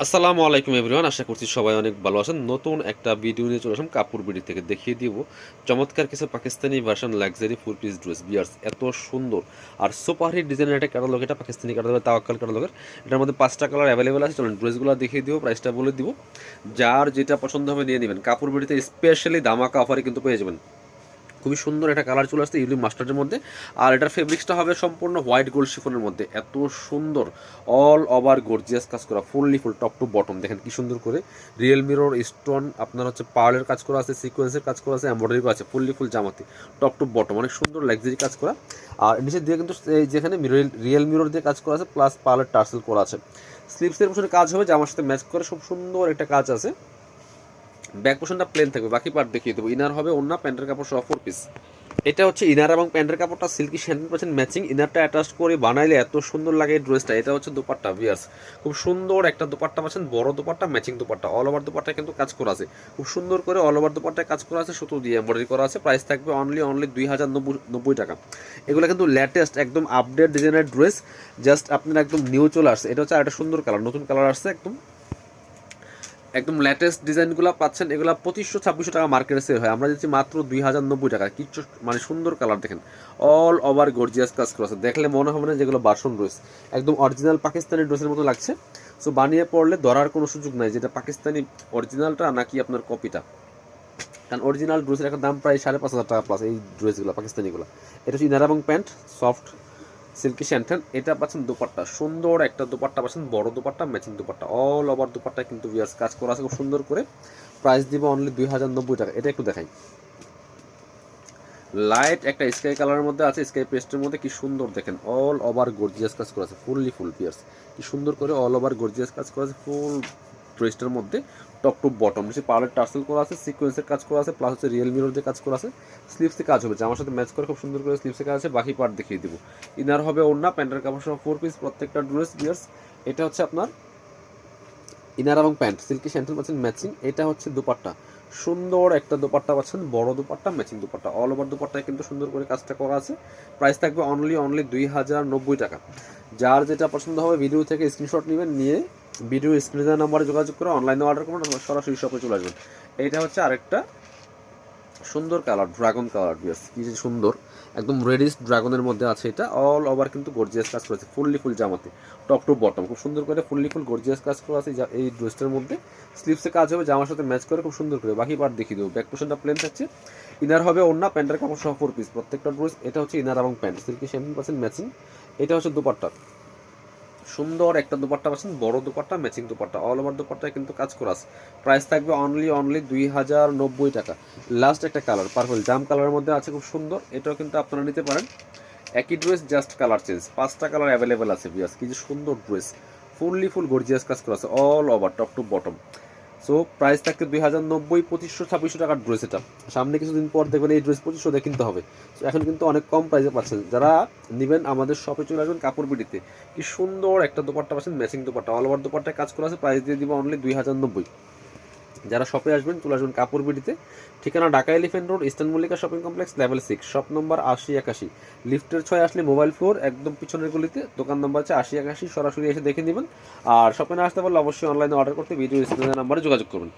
আসসালামু আলাইকুম এভরিওয়ান, আশা করছি সবাই অনেক ভালো আছেন। নতুন একটা ভিডিও নিয়ে চলে আসলাম কাপড় বিডি থেকে। দেখিয়ে দিব চমৎকার কিছু Pakistani version luxury full piece dress বিয়ার্স, এত সুন্দর আর সুপার হিট ডিজাইনের একটা ক্যাটালগ। এটা পাকিস্তানি ক্যাটালগ, তাওয়াক্কাল ক্যাটালগের। এটার মধ্যে 5টা কালার অ্যাভেলেবেল আছে। চলুন ড্রেসগুলো দেখিয়ে দিব, প্রাইসটা বলে দিব। যার যেটা পছন্দ হবে নিয়ে নেবেন। কাপড় বিডিতে স্পেশালি ধামাকা অফারে কিন্তু পেয়ে যাবেন। খুবই সুন্দর একটা কালার চলে আসছে ইউলি মাস্টার্ডের মধ্যে। আর এটার ফেব্রিক্সটা হবে সম্পূর্ণ হোয়াইট গোল্ড শিফনের মধ্যে। এত সুন্দর অল ওভার গর্জিয়াস কাজ করা, fully full top to bottom. দেখেন কি সুন্দর করে রিয়েল মিরর স্টোন, আপনার হচ্ছে পার্লের কাজ করা আছে, সিকোয়েন্সের কাজ করা আছে, এমব্রয়ডারি করা আছে, ফুললি ফুল জামাতে টপ টু বটম। অনেক সুন্দর লাক্সারি কাজ করা। আর নিচের দিয়ে কিন্তু এই যেখানে রিয়েল মিরর দিয়ে কাজ করা আছে, প্লাস পার্লের টার্সেল করা আছে। স্লিপসের পিছনে কাজ হবে জামার সাথে ম্যাচ করে, খুব সুন্দর একটা কাজ আছে। ব্যাক পোর্শনটা প্লেন থাকবে, বাকি পার্ট দেখিয়ে দেবো। ইনার হবে ওন্না, প্যান্টের কাপড় সহ 4 পিস। এটা হচ্ছে ইনার এবং প্যান্টের কাপড়টা সিল্কি 100% ম্যাচিং। ইনারটা অ্যাটাচ করে বানাইলে এত সুন্দর লাগে এই ড্রেসটা। এটা হচ্ছে দোপাট্টা ভিয়ার্স, খুব সুন্দর একটা দোপাট্টা পাচ্ছেন, বড় dupatta, matching dupatta. All over দোপাট্টায় কিন্তু কাজ করা আছে, খুব সুন্দর করে অল ওভার দোপাট্টায় কাজ করা আছে, সুতো দিয়ে এমব্রয়ডারি করা আছে। প্রাইস থাকবে অনলি 2090 টাকা। এগুলো কিন্তু লেটেস্ট একদম আপডেট ডিজাইনের ড্রেস, জাস্ট আপনার একদম নিউ চলে আসছে। এটা হচ্ছে একটা সুন্দর কালার, নতুন কালার আসছে, একদম একদম লেটেস্ট ডিজাইনগুলো পাচ্ছেন। এগুলো 2500-2600 টাকা মার্কেটে সেল হয়, আমরা দিচ্ছি মাত্র 2090 টাকা। কিচ্ছু মানে সুন্দর কালার দেখেন, অল ওভার গর্জিয়াস কাজ করা আছে। দেখলে মনে হবে না যেগুলো বাসন ড্রেস, একদম অরিজিনাল পাকিস্তানি ড্রেসের মতো লাগছে। সো বানিয়ে পড়লে ধরার কোনো সুযোগ নাই যেটা পাকিস্তানি অরিজিনালটা নাকি আপনার কপিটা। কারণ অরিজিনাল ড্রেসের একটা দাম প্রায় 5500 টাকা প্লাস। এই ড্রেসগুলো পাকিস্তানিগুলো। এটা হচ্ছে ইনার এবং প্যান্ট সফট সিল্কি শ্যান্টেন। এটা পাচ্ছেন দোপাট্টা, সুন্দর একটা দোপাট্টা পাচ্ছেন, বড় dupatta, matching dupatta. All over dupatta কিন্তু ভিউয়ার্স কাজ করা আছে খুব সুন্দর করে। প্রাইস দিব অনলি 2090 টাকা। এটা একটু দেখাই, লাইট একটা স্কাই কালারের মধ্যে আছে, স্কাই পেস্টের মধ্যে। কি সুন্দর দেখেন, অল ওভার গর্জিয়াস কাজ করা আছে, ফুললি ফুল ভিউয়ার্স। কি সুন্দর করে অল ওভার গর্জিয়াস কাজ করা আছে ফুল ড্রেসটার মধ্যে, টপ টু বটম। নিচে পার্লের টার্সেল করা আছে, সিকোয়েন্সের কাজ করা আছে, প্লাস হচ্ছে রিয়েল মিরর দিয়ে কাজ করা আছে। স্লিভসে কাজ হবে, জামার সাথে ম্যাচ করে খুব সুন্দর করে স্লিভসে কাজ আছে। বাকি পার্ট দেখিয়ে দিব। ইনার হবে ওড়না, প্যান্টের কাপড় সহ 4 পিস প্রত্যেকটা ড্রেস ভিউয়ার্স। এটা হচ্ছে আপনার ইনার এবং প্যান্ট সিল্কি স্যান্ডেল পাচ্ছেন ম্যাচিং। এটা হচ্ছে দুপাট্টা, সুন্দর একটা দোপাট্টা পাচ্ছেন, বড় dupatta, matching dupatta. All over দোপাট্টায় কিন্তু সুন্দর করে কাজটা করা আছে। প্রাইস থাকবে অনলি 2090 টাকা। যার যেটা পছন্দ হবে ভিডিও থেকে স্ক্রিনশট নেবেন, নিয়ে ভিডিও স্ক্রিনে দেওয়া নাম্বারে যোগাযোগ করে অনলাইনে অর্ডার করুন, সরাসরি শপে চলে আসবেন। এইটা হচ্ছে আরেকটা সুন্দর কালার, ড্রাগন কালার। বেশ কি যে সুন্দর, একদম রেডিশ ড্রাগনের মধ্যে আছে। এটা অল ওভার কিন্তু গর্জিয়াস কাজ করেছে, ফুললি ফুল জামাতে টপ টু বটম। খুব সুন্দর করে ফুললি ফুল গর্জিয়াস কাজ করা আছে এই ড্রেসটার মধ্যে। স্লিভসে কাজ হবে, জামার সাথে ম্যাচ করে খুব সুন্দর করে। বাকি পার্ট দেখিয়ে দেবো। ব্যাক পোর্শনটা প্লেন থাকছে। ইনার হবে ওড়না, প্যান্টের কাপড় সহ 4 পিস প্রত্যেকটা ড্রেস। এটা হচ্ছে ইনার এবং প্যান্ট সিল্কি 70% ম্যাচিং। এটা হচ্ছে দুপাট্টা, সুন্দর একটা দোপাট্টা পাচ্ছেন, বড় dupatta, matching dupatta. All over দোপাট্টায় কিন্তু কাজ করা আছে। প্রাইস থাকবে অনলি 2090 টাকা। লাস্ট একটা কালার পার্পল জাম কালারের মধ্যে আছে, খুব সুন্দর। এটাও কিন্তু আপনারা নিতে পারেন। একই ড্রেস, জাস্ট কালার চেঞ্জ। 5টা কালার অ্যাভেলেবেল আছে বিয়াস। কি যে সুন্দর ড্রেস, ফুললি ফুল গর্জিয়াস কাজ করা আছে all over top to bottom. So price থাকতে 2090, 2500-2600 টাকার ড্রেস। এটা সামনে কিছুদিন পর দেখবেন এই ড্রেস 2500 দিয়ে কিনতে হবে। সো এখন কিন্তু অনেক কম প্রাইসে পাচ্ছেন। যারা নেবেন আমাদের শপে চলে আসবেন কাপড় বিডিতে। কি সুন্দর একটা দোপাট্টা পাচ্ছেন, ম্যাচিং দোপাট্টা, অল ওভার দোপাট্টায় কাজ করা আছে। প্রাইস দিয়ে দিব অনলি 2090। যারা শপে আসবেন চলে আসবেন কাপড় বিডিতে। ঠিকানা Dhaka elephant road, eastern Mallika shopping complex, level 6, shop number 8081। লিফটের 6 আসলে মোবাইল ফ্লোর একদম পিছনের গলিতে। দোকান নম্বর হচ্ছে 8081। সরাসরি এসে দেখে নেবেন। আর শপে না আসতে পারলে অবশ্যই অনলাইনে অর্ডার করতে ভিডিও স্ক্রিনের নাম্বারে যোগাযোগ করুন।